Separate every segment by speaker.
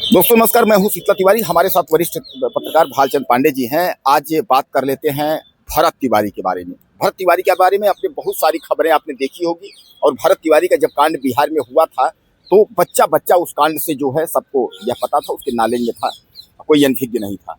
Speaker 1: दोस्तों नमस्कार, मैं हूं शीतला तिवारी। हमारे साथ वरिष्ठ पत्रकार भालचंद पांडे जी हैं। आज बात कर लेते हैं भरत तिवारी के बारे में। भरत तिवारी के बारे में आपने बहुत सारी खबरें आपने देखी होगी। और भरत तिवारी का जब कांड बिहार में हुआ था तो बच्चा बच्चा उस कांड से जो है सबको यह पता था, उसके नाले में था, कोई अनभिज्ञ नहीं था।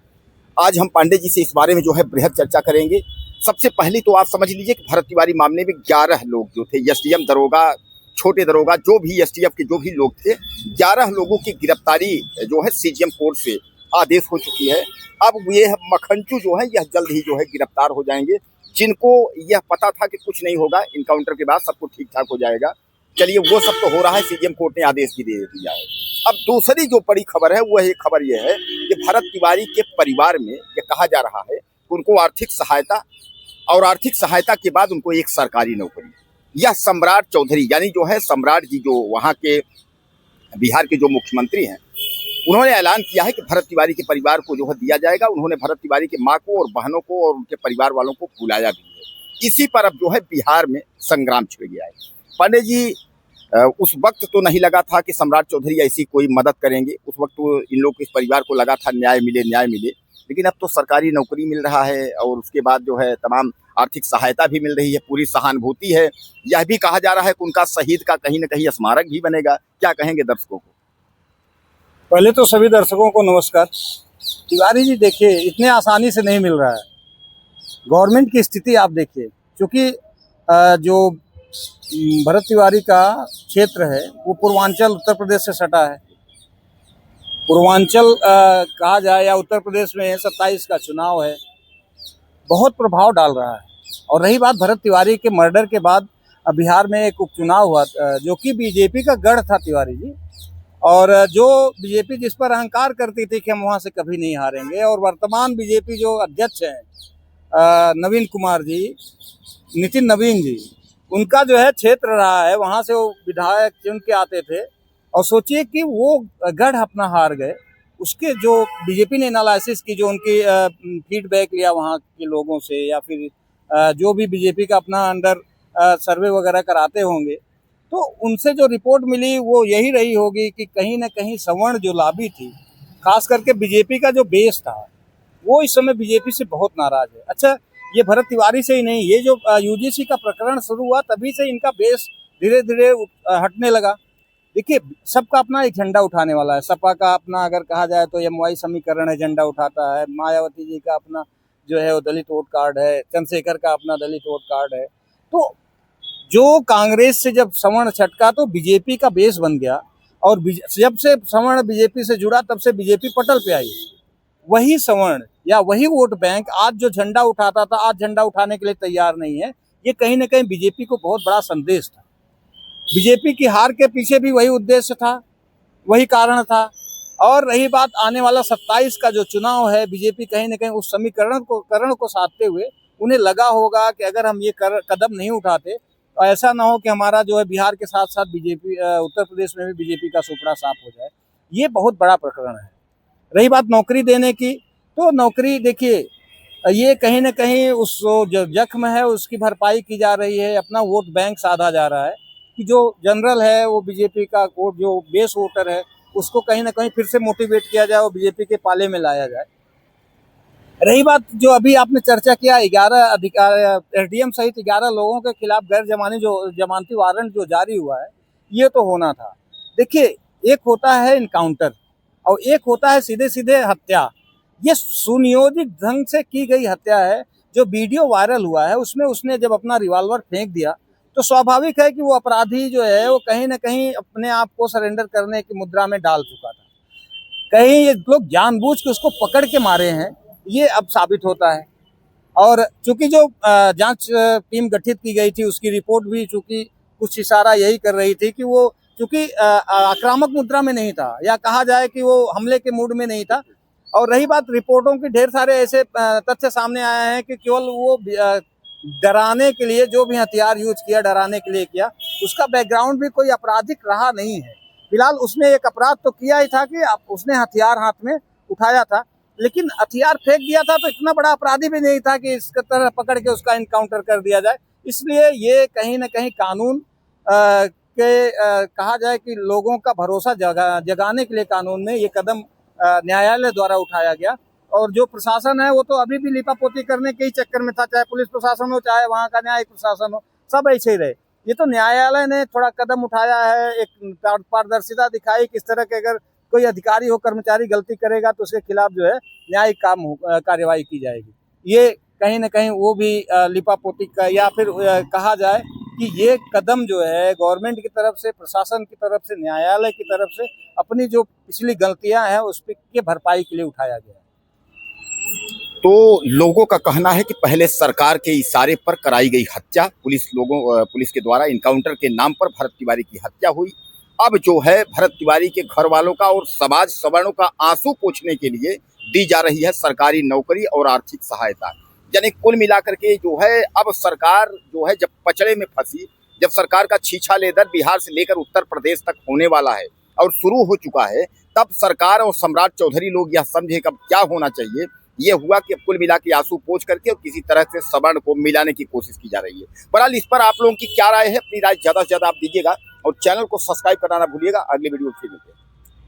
Speaker 1: आज हम पांडे जी से इस बारे में जो है बृहद चर्चा करेंगे। सबसे पहले तो आप समझ लीजिए कि भरत तिवारी मामले में 11 लोग जो थे, एसडीएम दरोगा, छोटे दरोगा, जो भी एसटीएफ के जो भी लोग थे, 11 लोगों की गिरफ्तारी जो है सीजीएम कोर्ट से आदेश हो चुकी है। अब ये मखनचू जो है यह जल्द ही जो है गिरफ्तार हो जाएंगे। जिनको यह पता था कि कुछ नहीं होगा, इनकाउंटर के बाद सब कुछ ठीक ठाक हो जाएगा, चलिए वो सब तो हो रहा है, सीजीएम कोर्ट ने आदेश भी दे दिया है। अब दूसरी जो बड़ी खबर है वह खबर यह है कि भरत तिवारी के परिवार में यह कहा जा रहा है कि उनको आर्थिक सहायता, और आर्थिक सहायता के बाद उनको एक सरकारी नौकरी। यह सम्राट चौधरी यानी जो है सम्राट जी, जो वहाँ के बिहार के जो मुख्यमंत्री हैं, उन्होंने ऐलान किया है कि भरत तिवारी के परिवार को जो है दिया जाएगा। उन्होंने भरत तिवारी के माँ को और बहनों को और उनके परिवार वालों को बुलाया भी है। इसी पर अब जो है बिहार में संग्राम छिड़ गया है। पांडे जी, उस वक्त तो नहीं लगा था कि सम्राट चौधरी ऐसी कोई मदद करेंगे। उस वक्त तो इन लोग के परिवार को लगा था न्याय मिले न्याय मिले, लेकिन अब तो सरकारी नौकरी मिल रहा है और उसके बाद जो है तमाम आर्थिक सहायता भी मिल रही है, पूरी सहानुभूति है। यह भी कहा जा रहा है कि उनका शहीद का कहीं न कहीं स्मारक भी बनेगा। क्या कहेंगे दर्शकों को?
Speaker 2: पहले तो सभी दर्शकों को नमस्कार। तिवारी जी देखिए, इतने आसानी से नहीं मिल रहा है। गवर्नमेंट की स्थिति आप देखिए, क्योंकि जो भरत तिवारी का क्षेत्र है वो पूर्वांचल उत्तर प्रदेश से सटा है। पूर्वांचल कहा जाए या उत्तर प्रदेश में 27 का चुनाव है, बहुत प्रभाव डाल रहा है। और रही बात भरत तिवारी के मर्डर के बाद बिहार में एक उपचुनाव हुआ जो कि बीजेपी का गढ़ था तिवारी जी, और जो बीजेपी जिस पर अहंकार करती थी कि हम वहाँ से कभी नहीं हारेंगे। और वर्तमान बीजेपी जो अध्यक्ष हैं नवीन कुमार जी, नितिन नवीन जी, उनका जो है क्षेत्र रहा है, वहाँ से वो विधायक चुन के आते थे। और सोचिए कि वो गढ़ अपना हार गए। उसके जो बीजेपी ने एनालिसिस की, जो उनकी फीडबैक लिया वहाँ के लोगों से, या फिर जो भी बीजेपी का अपना अंडर सर्वे वगैरह कराते होंगे, तो उनसे जो रिपोर्ट मिली वो यही रही होगी कि कहीं ना कहीं सवर्ण जो लॉबी थी, खास करके बीजेपी का जो बेस था, वो इस समय बीजेपी से बहुत नाराज है। अच्छा, ये भरत तिवारी से ही नहीं, ये जो यूजीसी का प्रकरण शुरू हुआ तभी से इनका बेस धीरे धीरे हटने लगा। देखिए, सबका अपना एक झंडा उठाने वाला है। सपा का अपना अगर कहा जाए तो एमवाई समीकरण है, झंडा उठाता है। मायावती जी का अपना जो है वो दलित वोट कार्ड है। चंद्रशेखर का अपना दलित वोट कार्ड है। तो जो कांग्रेस से जब सवर्ण छटका तो बीजेपी का बेस बन गया, और जब से सवर्ण बीजेपी से जुड़ा तब से बीजेपी पटल पे आई। वही सवर्ण या वही वोट बैंक आज जो झंडा उठाता था, आज झंडा उठाने के लिए तैयार नहीं है। ये कहीं ना कहीं बीजेपी को बहुत बड़ा संदेश था। बीजेपी की हार के पीछे भी वही उद्देश्य था, वही कारण था। और रही बात आने वाला 27 का जो चुनाव है, बीजेपी कहीं ना कहीं उस समीकरण को साधते हुए उन्हें लगा होगा कि अगर हम ये कदम नहीं उठाते तो ऐसा ना हो कि हमारा जो है बिहार के साथ साथ बीजेपी उत्तर प्रदेश में भी बीजेपी का सुपड़ा साफ हो जाए। ये बहुत बड़ा प्रकरण है। रही बात नौकरी देने की, तो नौकरी देखिए, ये कहीं ना कहीं उस जो जख्म है उसकी भरपाई की जा रही है। अपना वोट बैंक साधा जा रहा है कि जो जनरल है वो बीजेपी का वोट, जो बेस वोटर है उसको कहीं ना कहीं फिर से मोटिवेट किया जाए और बीजेपी के पाले में लाया जाए। रही बात जो अभी आपने चर्चा किया, 11 अधिकार एसडीएम सहित 11 लोगों के खिलाफ गैर जमानती वारंट जो जारी हुआ है, ये तो होना था। देखिए, एक होता है इनकाउंटर और एक होता है सीधे सीधे हत्या। ये सुनियोजित ढंग से की गई हत्या है। जो वीडियो वायरल हुआ है उसमें उसने जब अपना रिवॉल्वर फेंक दिया तो स्वाभाविक है कि वो अपराधी जो है वो कहीं ना कहीं अपने आप को सरेंडर करने की मुद्रा में डाल चुका था। कहीं ये लोग जानबूझ के उसको पकड़ के मारे हैं, ये अब साबित होता है। और चूंकि जो जांच टीम गठित की गई थी उसकी रिपोर्ट भी चूंकि कुछ इशारा यही कर रही थी कि वो चूंकि आक्रामक मुद्रा में नहीं था, या कहा जाए कि वो हमले के मूड में नहीं था। और रही बात रिपोर्टों की, ढेर सारे ऐसे तथ्य सामने आए हैं कि केवल वो डराने के लिए जो भी हथियार यूज किया, डराने के लिए किया, उसका बैकग्राउंड भी कोई आपराधिक रहा नहीं है। फिलहाल उसने एक अपराध तो किया ही था कि उसने हथियार हाथ में उठाया था, लेकिन हथियार फेंक दिया था तो इतना बड़ा अपराधी भी नहीं था कि इस तरह पकड़ के उसका इनकाउंटर कर दिया जाए। इसलिए ये कहीं ना कहीं कानून के कहा जाए कि लोगों का भरोसा जगाने के लिए कानून में ये कदम न्यायालय द्वारा उठाया गया। और जो प्रशासन है वो तो अभी भी लिपापोती करने के ही चक्कर में था, चाहे पुलिस प्रशासन हो चाहे वहाँ का न्यायिक प्रशासन हो, सब ऐसे ही रहे। ये तो न्यायालय ने थोड़ा कदम उठाया है, एक पारदर्शिता दिखाई, किस तरह के अगर कोई अधिकारी हो कर्मचारी गलती करेगा तो उसके खिलाफ जो है न्यायिक कार्यवाही की जाएगी। ये कहीं ना कहीं वो भी लिपापोती का, या फिर कहा जाए कि ये कदम जो है गवर्नमेंट की तरफ से, प्रशासन की तरफ से, न्यायालय की तरफ से अपनी जो पिछली गलतियां हैं उस के भरपाई के लिए उठाया गया है।
Speaker 1: तो लोगों का कहना है कि पहले सरकार के इशारे पर कराई गई हत्या, पुलिस के द्वारा इनकाउंटर के नाम पर भरत तिवारी की हत्या हुई। अब जो है भरत तिवारी के घर वालों का और समाज सवर्णों का आंसू पोंछने के लिए दी जा रही है सरकारी नौकरी और आर्थिक सहायता। यानी कुल मिलाकर के जो है अब सरकार जो है जब पचड़े में फंसी, जब सरकार का छीछा लेदर बिहार से लेकर उत्तर प्रदेश तक होने वाला है और शुरू हो चुका है, तब सरकार और सम्राट चौधरी लोग यह समझे कब क्या होना चाहिए। ये हुआ कि कुल मिला के आंसू पोंछ करके और किसी तरह से सवर्ण को मिलाने की कोशिश की जा रही है। बहरहाल इस पर आप लोगों की क्या राय है, अपनी राय ज्यादा से ज्यादा आप दीजिएगा और चैनल को सब्सक्राइब कराना भूलिएगा। अगली वीडियो फिर मिलते हैं।